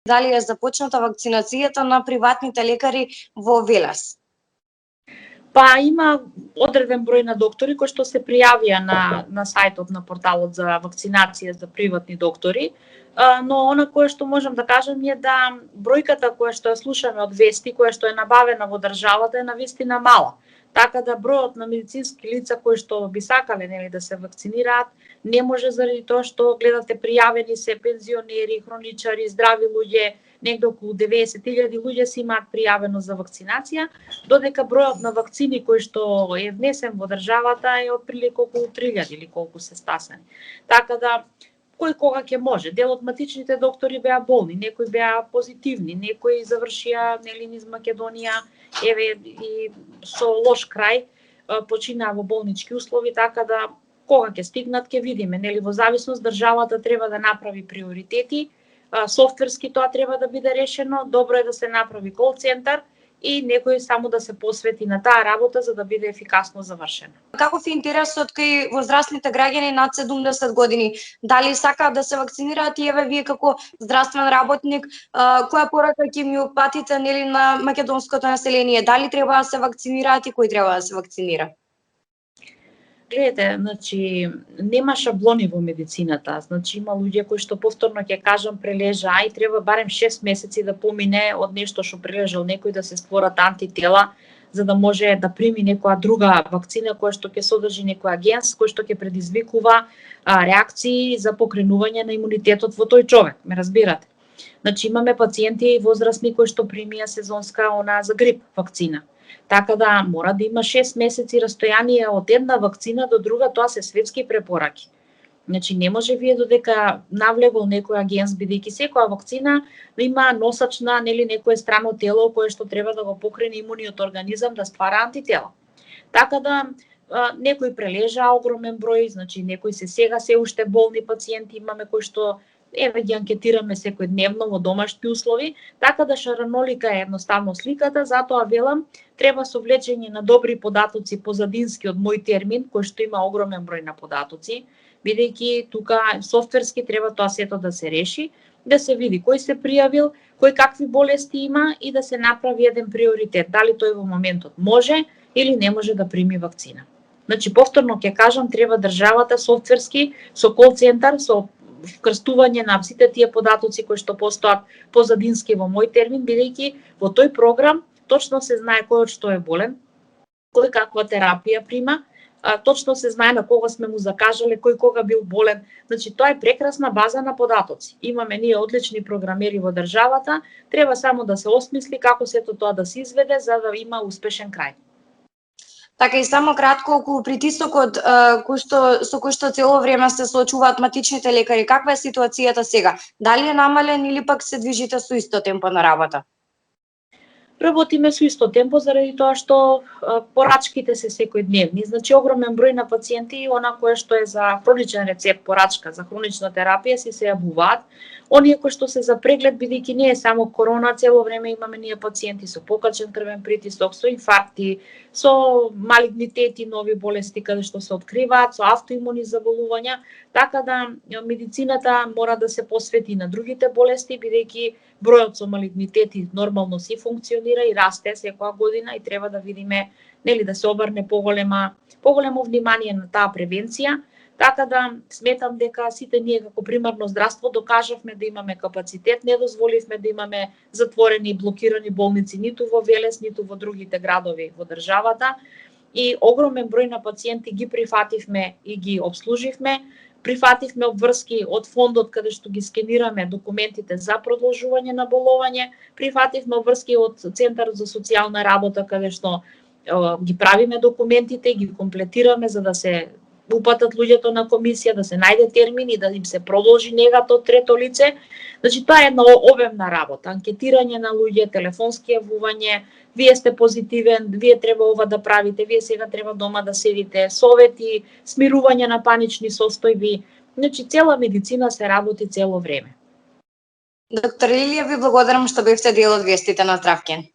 дали е започната вакцинацијата на приватните лекари во Велес? Па има одреден број на доктори кои што се пријавија на сајтот на порталот за вакцинација за приватни доктори, но она кое што можам да кажам е да бројката која што ја слушаме од вести, која што е набавена во државата е навистина мала. Така да бројот на медицински лица кои што би сакале да се вакцинираат не може заради тоа што гледате пријавени се пензионери, хроничари, здрави луѓе, негде околу 90.000 луѓе се имаат пријавено за вакцинација, додека бројот на вакцини кој што е внесен во државата е отприлика околу 3.000 или колку се стасани. Така да кој кога ќе може. Дел од матичните доктори беа болни, некои беа позитивни, некои завршија низ Македонија, еве и со лош крај починаа во болнички услови, така да кога ќе стигнат ќе видиме, во зависност државата треба да направи приоритети, софтверски тоа треба да биде решено, добро е да се направи кол центар и некој само да се посвети на таа работа за да биде ефикасно завршена. Каков е интересот кај возрастните граѓани над 70 години? Дали сакаат да се вакцинираат и еве вие како здравствен работник, која порака ќе ми упатите на македонското население? Дали треба да се вакцинираат и кој треба да се вакцинира? Гледате, нема шаблони во медицината. Има луѓе кои што повторно ќе кажам прележаа и треба барем 6 месеци да помине од нешто што прележал некој да се створат антитела за да може да прими некоја друга вакцина која што ќе содржи некој агенс кој што ќе предизвикува реакции за покренување на имунитетот во тој човек, ме разбирате? Имаме пациенти возрастни кои што примија сезонска за грип вакцина. Така да мора да има 6 месеци растојание од една вакцина до друга, тоа се светски препораки. Не може вие додека навлегол некој агенс, бидејќи секоја вакцина има носачна, некое странно тело кое што треба да го покрене имуниот организам да ствара антитела. Така да некои прележаа огромен број, некои сега се уште болни пациенти имаме кои што ги анкетираме секојдневно во домашни услови, така да шаранолика е едноставно сликата, затоа велам, треба совлечење на добри податоци позадински од мој термин, кој што има огромен број на податоци, бидејќи тука софтверски треба тоа сето да се реши, да се види кој се пријавил, кој какви болести има и да се направи еден приоритет, дали тој во моментот може или не може да прими вакцина. Повторно ќе кажам, треба државата софтверски со кол центар, со вкрстување на сите тие податоци кои што постојат позадински во мој термин, бидејќи во тој програм точно се знае кој од што е болен, кој каква терапија прима, точно се знае на кого сме му закажале, кој кога бил болен. Тоа е прекрасна база на податоци. Имаме ние одлични програмери во државата, треба само да се осмисли како сето тоа да се изведе за да има успешен крај. Така и само кратко околу притисокот со кој што цело време се соочуваат матичните лекари, каква е ситуацијата сега? Дали е намален или пак се движите со исто темпо на работа? Работиме со исто темпо заради тоа што порачките се секојдневни. Огромен број на пациенти, она кое што е за хроничен рецепт порачка за хронична терапија се јавуваат. Оние кои што се за преглед, бидејќи не е само корона, цело време имаме ние пациенти со покачен крвен притисок, со инфаркти, со малигнитети, нови болести каде што се откриваат, со автоимуни заболувања, така да медицината мора да се посвети на другите болести, бидејќи бројот со малигнитети нормално си функционира и расте секоја година и треба да видиме да се обрне поголемо внимание на таа превенција. Така да сметам дека сите ние како примарно здравство докажавме да имаме капацитет, не дозволивме да имаме затворени и блокирани болници ниту во Велес, ниту во другите градови во државата и огромен број на пациенти ги прифативме и ги обслуживме. Прифативме обврски од фондот каде што ги скенираме документите за продолжување на боловање, прифативме обврски од Центарот за социјална работа каде што ги правиме документите, ги комплетираме за да се упатат луѓето на комисија, да се најде термин и да им се продолжи негата од трето лице. Тоа е една обемна работа, анкетирање на луѓе, телефонски јавување, вие сте позитивен, вие треба ова да правите, вие сега треба дома да седите, совети, смирување на панични состојби. Цела медицина се работи цело време. Доктор Лилија, ви благодарам што бевте дел од вестите на Здравкен.